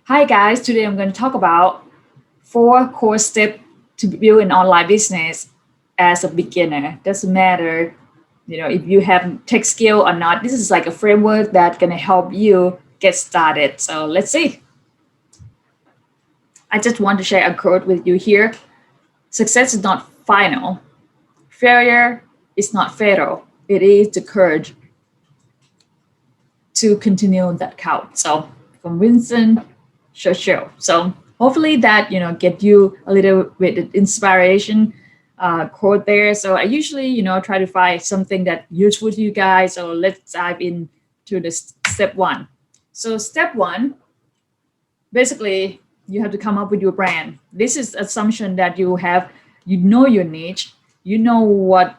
Hi guys, today I'm going to talk about 4 core steps to build an online business as a beginner. Doesn't matter, if you have tech skill or not. This is like a framework that's going to help you get started. So let's see. I just want to share a quote with you here. Success is not final. Failure is not fatal. It is the courage to continue that count. So from Winston Churchill. So hopefully that get you a little bit of inspiration quote there. So I usually try to find something that useful to you guys. So let's dive into the step one. So step one, basically you have to come up with your brand. This is assumption that you know your niche, you know what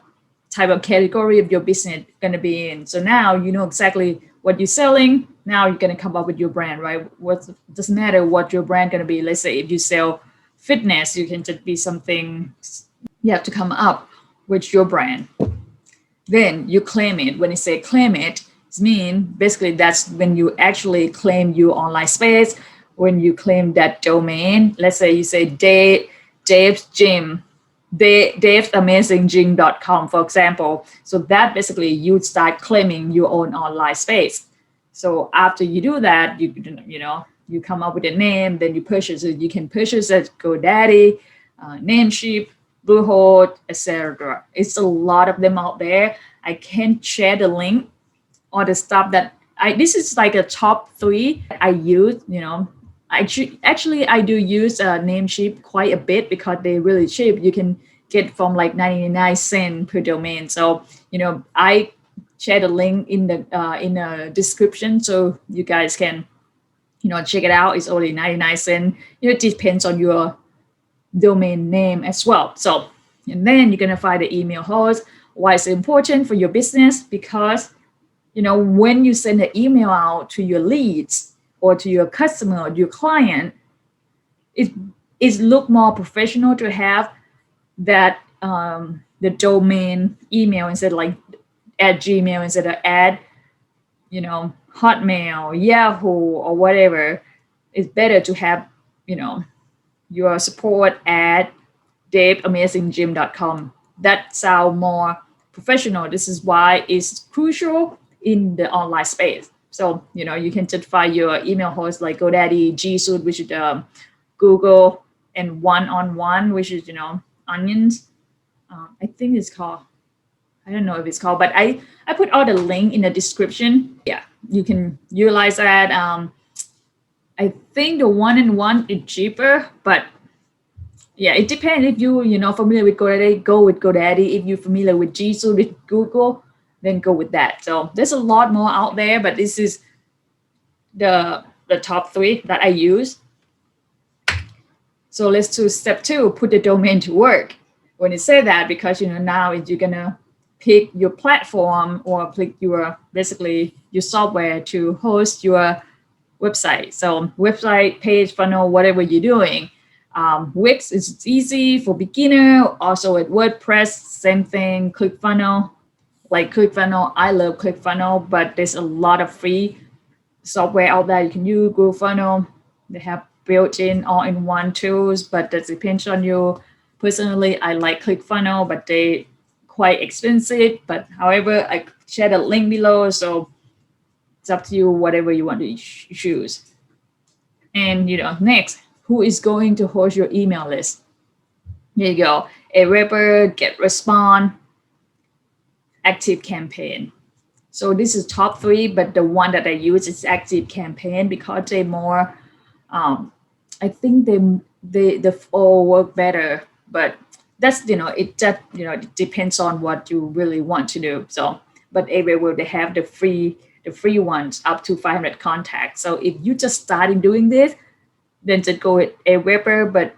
type of category of your business going to be in. So now you know exactly what you're selling. Now you're going to come up with your brand, right? What doesn't matter what your brand going to be. Let's say if you sell fitness, you can just be something. You have to come up with your brand. Then you claim it. When you say claim it, it means basically that's when you actually claim your online space. When you claim that domain, let's say you say Dave's Gym, dave'samazinggym.com, for example. So that basically you start claiming your own online space. So after you do that, you come up with a name, then you purchase it. You can purchase it GoDaddy, Namecheap, Bluehost, etc. It's a lot of them out there. I can share the link or the stuff that this is like a top 3 I use. I do use Namecheap quite a bit because they're really cheap. You can get from like 99 cents per domain. So I share the link in the description so you guys can check it out. It's only 99 cents. It depends on your domain name as well. So and then you're gonna find the email host. Why it's important for your business? Because when you send an email out to your leads or to your customer or your client, it look more professional to have that the domain email instead of like at Gmail instead of at Hotmail, Yahoo, or whatever. It's better to have your support at dave'samazinggym.com. That sound more professional. This is why it's crucial in the online space. So you can just find your email host like GoDaddy, G Suite, which is Google, and One-on-One, which is Onions. I think it's called. I don't know if it's called, but I put all the link in the description. Yeah, you can utilize that. I think the one-on-one is cheaper, but yeah, it depends. If you familiar with GoDaddy, go with GoDaddy. If you're familiar with G Suite with Google, then go with that. So there's a lot more out there, but this is the top 3 that I use. So let's do step 2, put the domain to work. When you say that, because now you're gonna pick your platform or pick basically your software to host your website. So website, page, funnel, whatever you're doing. Wix is easy for beginner. Also at WordPress, same thing. ClickFunnels, I love ClickFunnels, but there's a lot of free software out there you can use. Google Funnel, they have built-in all-in-one tools, but that depends on you. Personally, I like ClickFunnels, but they quite expensive. But however, I share the link below, so it's up to you, whatever you want to choose. And next, who is going to host your email list? Here you go. Aweber, GetResponse, ActiveCampaign. So this is top 3, but the one that I use is ActiveCampaign because they're more. I think they all work better, but that's it depends on what you really want to do. So, but Aweber, they have the free ones up to 500 contacts. So if you just starting doing this, then just go with Aweber. But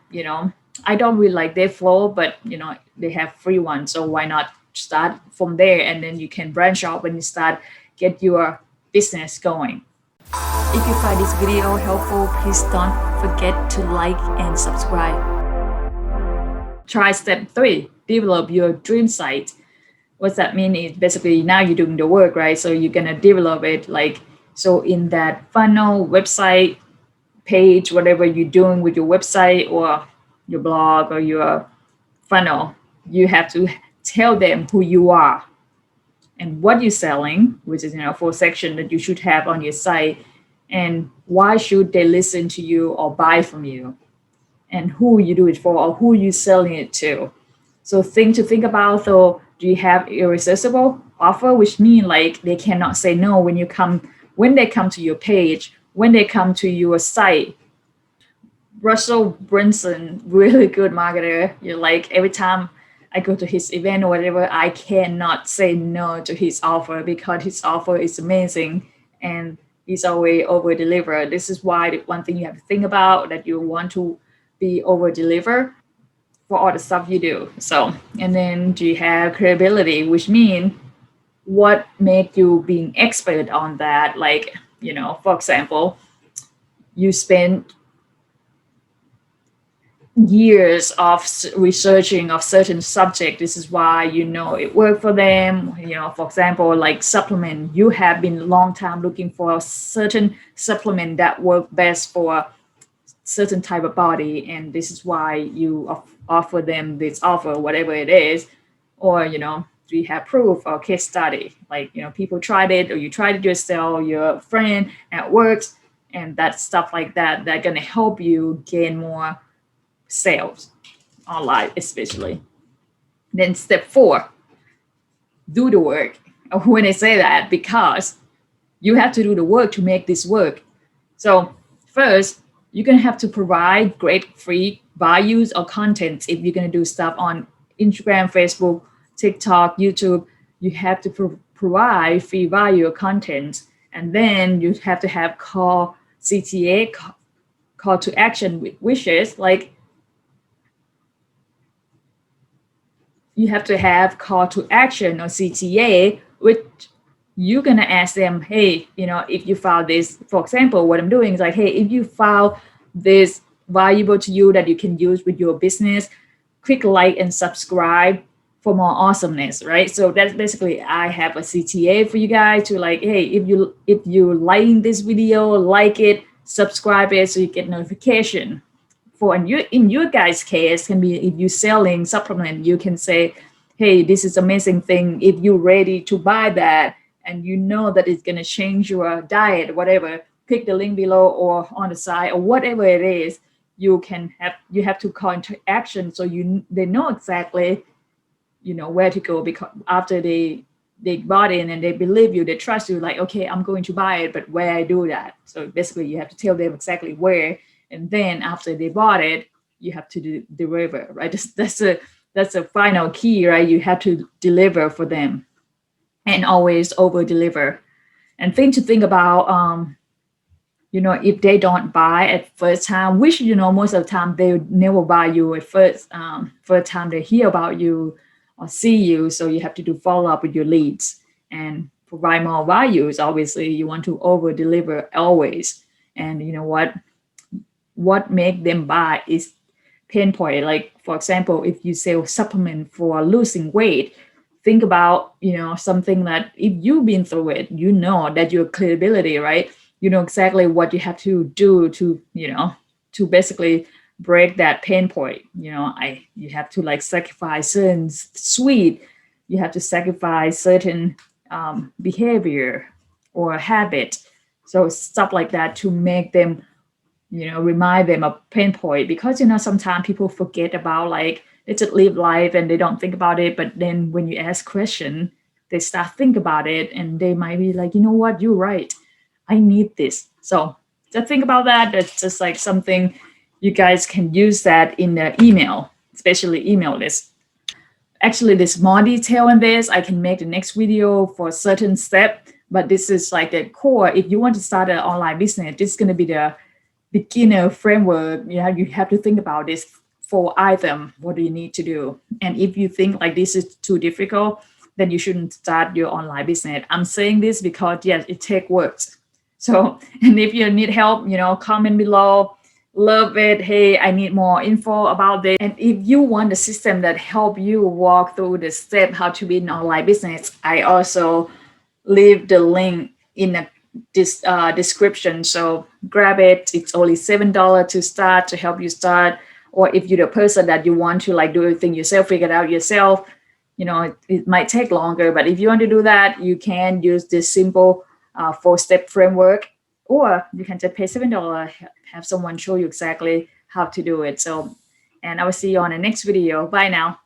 I don't really like their flow, but they have free ones. So why not start from there, and then you can branch out when you start get your business going. If you find this video helpful, please don't forget to like and subscribe. Try step 3, develop your dream site. What that mean is basically now you're doing the work, right? So you're gonna develop it so in that funnel, website, page, whatever you're doing with your website or your blog or your funnel, you have to tell them who you are and what you're selling, which is, full section that you should have on your site, and why should they listen to you or buy from you, and who you do it for or who you selling it to. So thing to think about. So do you have irresistible offer, which mean like they cannot say no when they come to your page, when they come to your site. Russell Brunson, really good marketer. You're like every time I go to his event or whatever, I cannot say no to his offer because his offer is amazing and he's always over deliver. This is why the one thing you have to think about that you want to be over deliver for all the stuff you do. So, and then do you have credibility, which means what make you being expert on that? Like, for example, you spend years of researching of certain subject. This is why it worked for them. For example, like supplement, you have been a long time looking for a certain supplement that work best for certain type of body, and this is why you offer them this offer, whatever it is. Or do you have proof or case study, like people tried it or you tried it yourself, your friend at work, and that stuff like that gonna help you gain more sales online, especially. Then step 4, do the work. When I say that, because you have to do the work to make this work. So first, you're gonna have to provide great free values or content. If you're gonna do stuff on Instagram, Facebook, TikTok, YouTube, you have to provide free value or content, and then you have to have CTA, call to action, which is like you have to have call to action or CTA, which you're gonna ask them, hey, if you found this, for example, what I'm doing is like, hey, if you found this valuable to you that you can use with your business, click like and subscribe for more awesomeness, right? So that's basically, I have a CTA for you guys to like, hey, if you liking this video, like it, subscribe it so you get notification. For in your guys' case, can be if you're selling supplement, you can say, hey, this is amazing thing. If you're ready to buy that and you know that it's gonna change your diet, whatever, click the link below or on the side or whatever it is. You have to call into action so they know exactly where to go, because after they bought in and they believe you, they trust you, like, okay, I'm going to buy it, but where I do that. So basically you have to tell them exactly where, and then after they bought it, you have to deliver, right? That's a final key, right? You have to deliver for them and always over deliver. And thing to think about, if they don't buy at first time, which most of the time they never buy you at first time they hear about you or see you. So you have to do follow up with your leads and provide more values. Obviously, you want to over deliver always. And what make them buy is pinpoint. Like, for example, if you sell supplement for losing weight, think about something that if you've been through it, that your credibility, right? You know exactly what you have to do to basically break that pain point. You have to like sacrifice certain sweet, you have to sacrifice certain behavior or habit, so stuff like that to make them remind them of pain point. Because sometimes people forget about, like, they just live life and they don't think about it, but then when you ask question, they start think about it and they might be like, what, you're right, I need this. So just think about that. That's just like something you guys can use that in the email, especially email list. Actually, there's more detail in this. I can make the next video for a certain step, but this is like the core. If you want to start an online business, this is going to be the beginner framework. You have to think about this 4 items. What do you need to do? And if you think like this is too difficult, then you shouldn't start your online business. I'm saying this because yes, it takes work. So, and if you need help, comment below. Love it. Hey, I need more info about this. And if you want the system that help you walk through the step how to be an online business, I also leave the link in the this description. So grab it. It's only $7 to start, to help you start. Or if you're the person that you want to like do everything yourself, figure it out yourself, it might take longer. But if you want to do that, you can use this simple 4-step framework, or you can just pay $7, have someone show you exactly how to do it. So, and I will see you on the next video. Bye now.